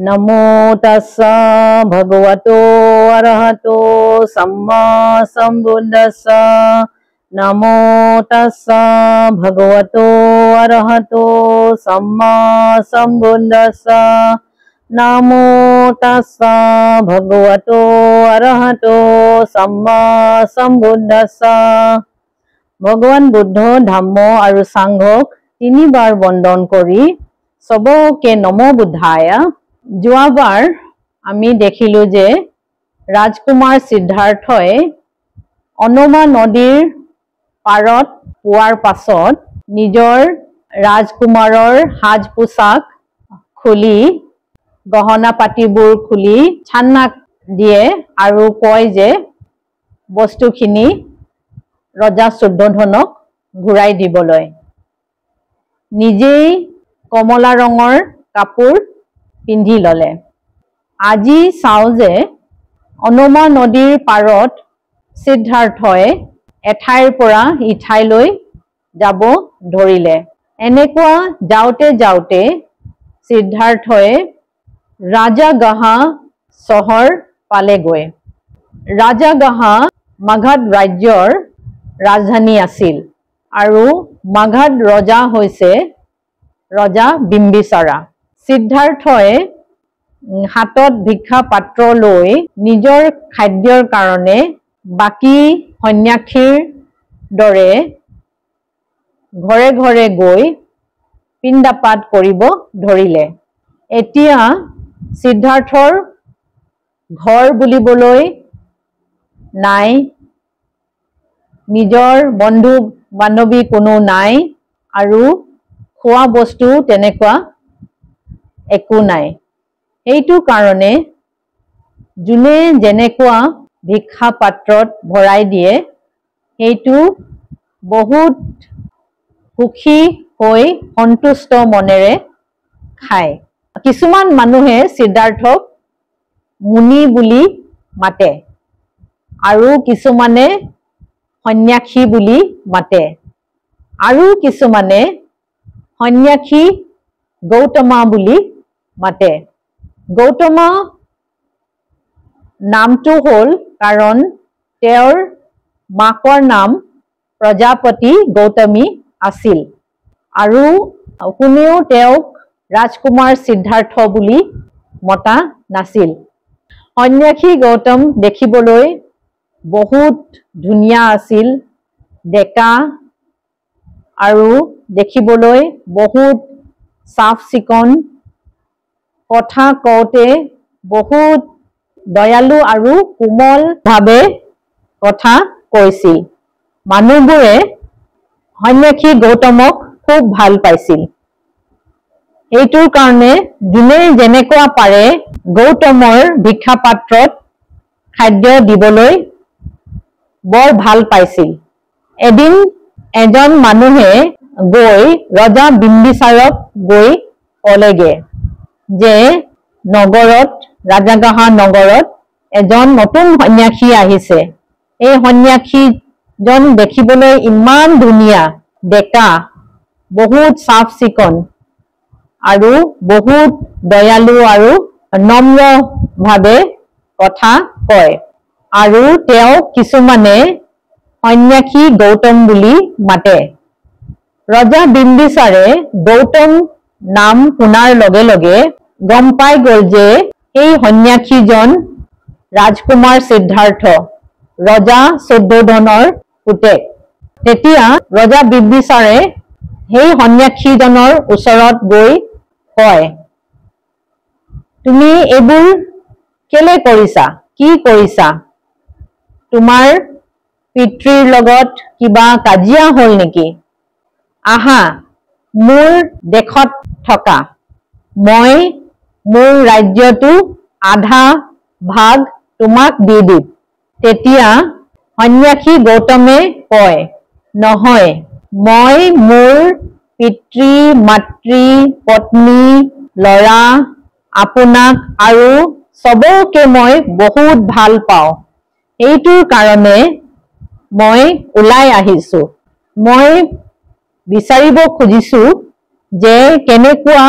नमो तस्सा भगवतो अरहतो सम्मा सम्बुद्धस्सा नमो तस्सा भगवतो अरहतो सम्मा सम्बुद्धस्सा नमो तस्सा भगवतो अरहतो सम्मा सम्बुद्धस्सा। भगवान बुद्ध धम्म और सांघक तीनिबार बंदन करी सबके नमो बुद्धाय। जोवाबार आमी देखिलो जे राजकुमार सिद्धार्थय अनोमा नदीर पारत पुवार पाছত निजर राजकुमारर हाज पोशाक खुली गहना पातिबुर खुली छान्नाक दिए आरु कय जे बस्तुखिनि रजा शुद्धोधनक घुराई दिबलय। निजेई कमला रंगर कापुर पिंधि लले। आजि चाও जे अनोमा नदीर पारत सिद्धार्थय एठाइर परा इठाइलै যাব धरिले। এনেকুৱা যাওতে যাওতে सिद्धार्थय राजागाहा सहर पालेगৈ। राजागाहा मागध राज्यर राजधानी आसिल आरु मागध रजा होइसे रजा बिम्बिसारा। सिद्धार्थय हातत भिक्षा पात्र লৈ निजर खाद्यर कारणे बाकी सन्यासीर दरे घरे घरे गৈ पिंडापात करिब धरिले। एतिया सिद्धार्थर घर बुलिবলৈ নাই, निजर बंधु बान्धवी कोनो নাই आरु खोआ बस्तु तेनेकुआ एकु নাই। एइटु कारणे जुने जेनेकुआ भिक्षा पात्रत भराई दिए एइटु बहुत सुखी होई सन्तुष्ट मनेरे खाय। किसुमान मानुहे सिद्धार्थक मुनि बुली माते आरु किसुमाने सन्यासी बुली माते आरु किसुमाने सन्यासी गौतमा बुली माते। गौतमा नामटो होल कारण तेर माकर नाम प्रजापति गौतमी आसिल आरु कोनेও तेওক राजकुमार सिद्धार्थ बुली मता नासिल। सन्यासी गौतम देखिবলৈ बहुत धुनिया आसिल, डेका आरु देखिবলৈ बहुत साफ सिकन, कथा कौते बहुत दयालु आरु कोमल भावे कथा কৈছিল। मानुबुरे सन्यासी गौतमक खूब ভাল पाइছিল। এইটোৰ কাৰণে যোনে যেনেকুৱা পাৰে গৌতমৰ भिक्षा पात्रत खाद्य दिবলৈ বৰ ভাল পাইছিল। এদিন এজন মানুহে গৈ ৰজা বিম্বিসাৰক গৈ কলেগে যে নগৰত ৰাজাগাহা নগৰত এজন নতুন সন্যাসী আহিছে। এই সন্যাসীজন দেখিবলৈ ইমান ধুনিয়া, ডেকা, বহুত সাফ চিকন आरु बहुत दयालु आरु नम्र भावे कथा कय आरु तेओ किसुमाने सन्यासी गौतम बुली माते। रजा बिम्बिसारे गौतम नाम शुनार लगे लगे गम पाई गल जे এই সন্যাসীজন राजकुमार सिद्धार्थ रजा शुद्धोधনৰ पुतेक। তেতিয়া रजा बिम्बिसारे সেই সন্যাসীজনৰ ওচৰত গৈ কয়, তুমি এবোৰ কেলে কৰিছা, কি কৰিছা? তোমাৰ পিতৃৰ লগত কিবা কাজিয়া হল নেকি? আহা মোৰ দেখত থকা, মই মোৰ ৰাজ্যটো আধা ভাগ তোমাক দি দিম। তেতিয়া সন্যাসী গৌতমে কয়, নহয়, মই মোৰ পিতৃ মাতৃ পত্নী লৰা আপোনাক আৰু সবকে মই বহুত ভাল পাওঁ। এইটোৰ কাৰণে মই ওলাই আহিছো। মই বিচাৰিব খুজিছো যে কেনেকুৱা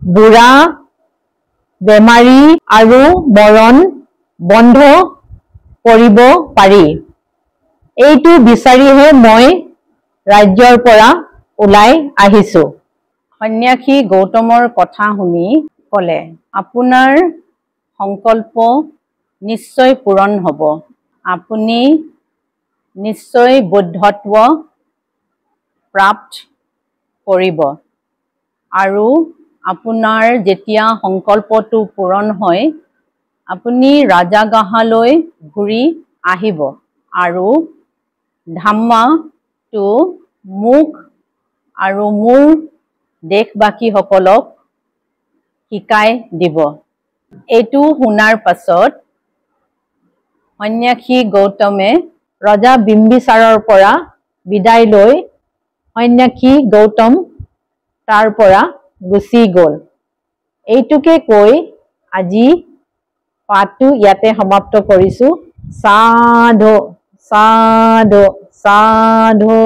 বুঢ়া বেমাৰী আৰু মৰণ বন্ধ কৰিব পাৰি। এইটো বিচাৰিহে মই ৰাজ্যৰ পৰা ওলাই আহিছো। সন্ন্যাসী গৌতমৰ কথা শুনি ক'লে, আপোনাৰ সংকল্প নিশ্চয় পূৰণ হ'ব। আপুনি নিশ্চয় বুদ্ধত্ব প্ৰাপ্ত কৰিব আৰু আপোনাৰ যেতিয়া সংকল্পটো পূৰণ হয়, আপুনি ৰাজাগাহালৈ ঘূৰি আহিব আৰু ধাম্মাটো মোক আৰু মোৰ দেশবাসীসকলক শিকাই দিব। এইটো শুনাৰ পাছত সন্ন্যাসী গৌতমে ৰজা বিম্বিসাৰৰ পৰা বিদায় লৈ সন্ন্যাসী গৌতম তাৰ পৰা গুচি গ'ল। এইটোকে কৈ আজি পাঠটো ইয়াতে সমাপ্ত কৰিছো। সাধু সাধু সাধু।